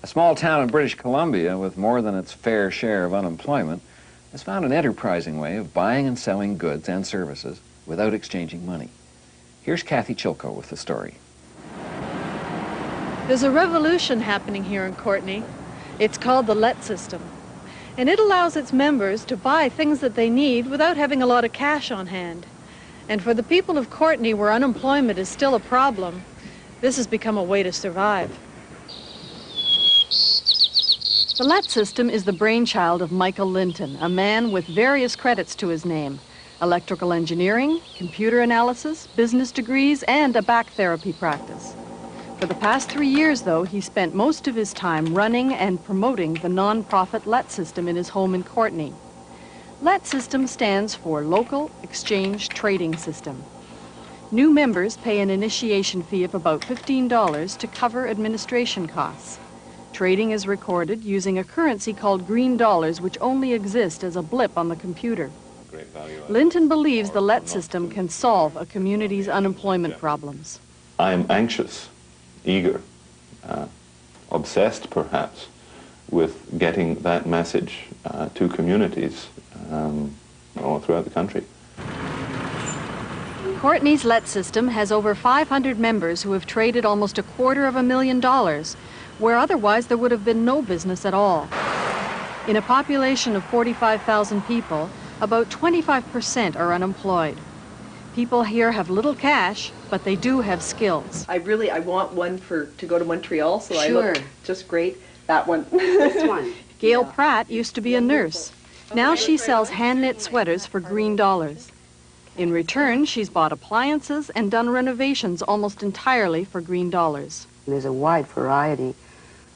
small town in British Columbia with more than its fair share of unemployment has found an enterprising way of buying and selling goods and services without exchanging money. Here's Kathy Chilko with the story. There's a revolution happening here in Courtenay. It's called the LET system, and it allows its members to buy things that they need without having a lot of cash on hand. And for the people of Courtenay, where unemployment is still a problem, this has become a way to survive. The LET system is the brainchild of Michael Linton, a man with various credits to his name: electrical engineering, computer analysis, business degrees, and a back therapy practice. For the past 3 years, though, he spent most of his time running and promoting the non-profit LET system in his home in Courtenay. LET system stands for Local Exchange Trading System. New members pay an initiation fee of about $15 to cover administration costs. Trading is recorded using a currency called green dollars, which only exist as a blip on the computer. Linton believes the LET system can solve a community's unemployment problems. I'm anxious, eager, obsessed perhaps with getting that message to communities all throughout the country. Courtenay's LET system has over 500 members who have traded almost $250,000, where otherwise there would have been no business at all. In a population of 45,000 people, about 25% are unemployed. People here have little cash, but they do have skills. I want one to go to Montreal, so I Sure. look just great. That one. This one. Gail Pratt used to be a nurse. Now she sells hand-knit sweaters for green dollars. In return, she's bought appliances and done renovations almost entirely for green dollars. There's a wide variety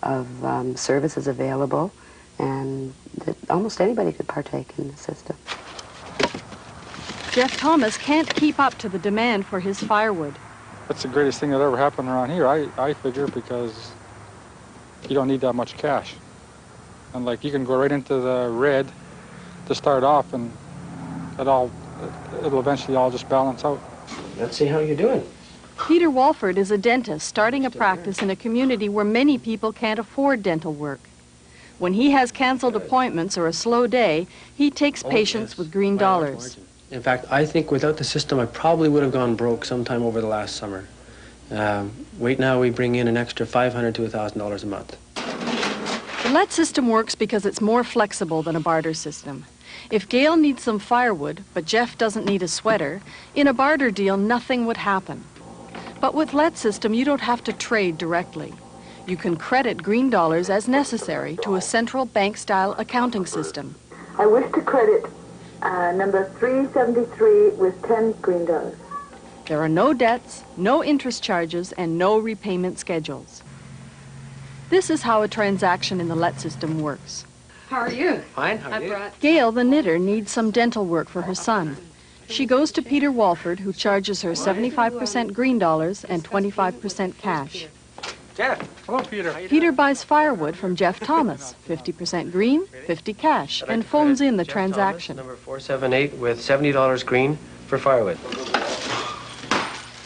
of services available, and that almost anybody could partake in the system. Jeff Thomas can't keep up to the demand for his firewood. That's the greatest thing that ever happened around here, I figure, because you don't need that much cash. And like, you can go right into the red to start off, and it'll eventually all just balance out. Let's see how you're doing. Peter Walford is a dentist starting a practice in a community where many people can't afford dental work. When he has canceled appointments or a slow day, he takes patients with green dollars. In fact, I think without the system, I probably would have gone broke sometime over the last summer. Right now, we bring in an extra $500 to $1,000 a month. The LET system works because it's more flexible than a barter system. If Gail needs some firewood, but Jeff doesn't need a sweater, in a barter deal, nothing would happen. But with LET system, you don't have to trade directly. You can credit green dollars as necessary to a central bank-style accounting system. I wish to credit number 373 with 10 green dollars. There are no debts, no interest charges, and no repayment schedules. This is how a transaction in the LET system works. How are you? Fine, how are you? Gail, the knitter, needs some dental work for her son. She goes to Peter Walford, who charges her 75% green dollars and 25% cash. Jeff. Hello, Peter. Peter buys firewood from Jeff Thomas, 50% green, 50 cash, and phones in the transaction. Number 478 with $70 green for firewood.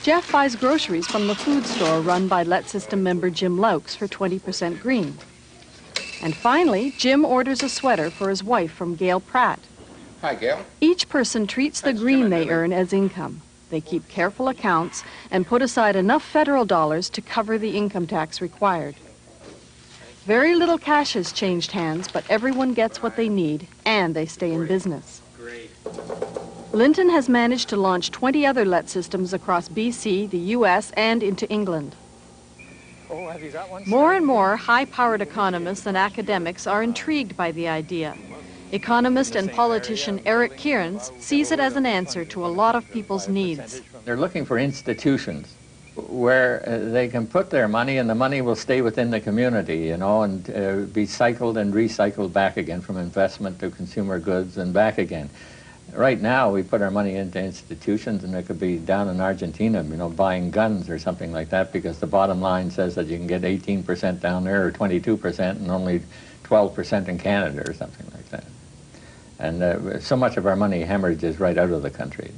Jeff buys groceries from the food store run by LET system member Jim Laux for 20% green. And finally, Jim orders a sweater for his wife from Gail Pratt. Hi, Gail. Each person treats the green they earn as income. They keep careful accounts and put aside enough federal dollars to cover the income tax required. Very little cash has changed hands, but everyone gets what they need, and they stay in business. Great. Linton has managed to launch 20 other LET systems across BC, the U.S., and into England. Oh, have you got one? More and more high-powered economists and academics are intrigued by the idea. Economist and politician Eric Kearns sees it as an answer to a lot of people's needs. They're looking for institutions where they can put their money and the money will stay within the community, you know, and be cycled and recycled back again from investment to consumer goods and back again. Right now, we put our money into institutions, and it could be down in Argentina, you know, buying guns or something like that, because the bottom line says that you can get 18% down there or 22% and only 12% in Canada or something like that. And so much of our money hemorrhages right out of the country.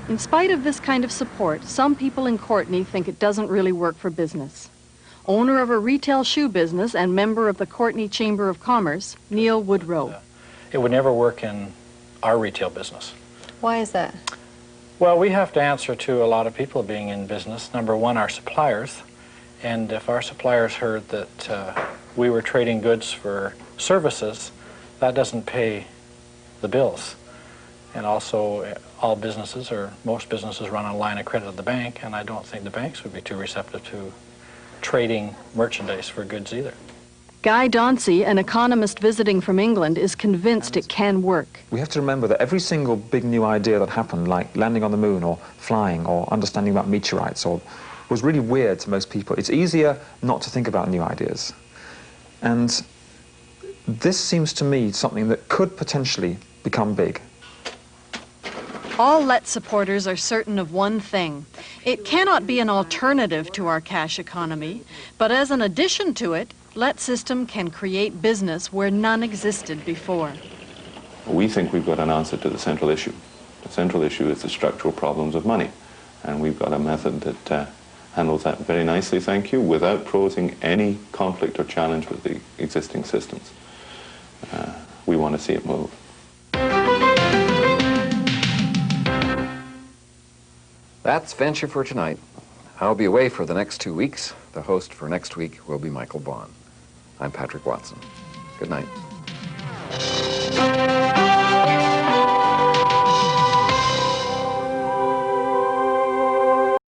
In spite of this kind of support, some people in Courtenay think it doesn't really work for business. owner of a retail shoe business and member of the Courtenay Chamber of Commerce, Neil Woodrow. It would never work in our retail business. Why is that? Well, we have to answer to a lot of people being in business. Number one, our suppliers. And if our suppliers heard that we were trading goods for services, that doesn't pay the bills. And also, all businesses, or most businesses, run on a line of credit at the bank, and I don't think the banks would be too receptive to trading merchandise for goods either. Guy Dauncey, an economist visiting from England, is convinced it can work. We have to remember that every single big new idea that happened, like landing on the moon or flying or understanding about meteorites, was really weird to most people. It's easier not to think about new ideas. And this seems to me something that could potentially become big. All LET supporters are certain of one thing. It cannot be an alternative to our cash economy, but as an addition to it, LET system can create business where none existed before. We think we've got an answer to the central issue. The central issue is the structural problems of money. And we've got a method that handles that very nicely, thank you, without posing any conflict or challenge with the existing systems. We want to see it move. That's Venture for tonight. I'll be away for the next 2 weeks. The host for next week will be Michael Bond. I'm Patrick Watson. Good night.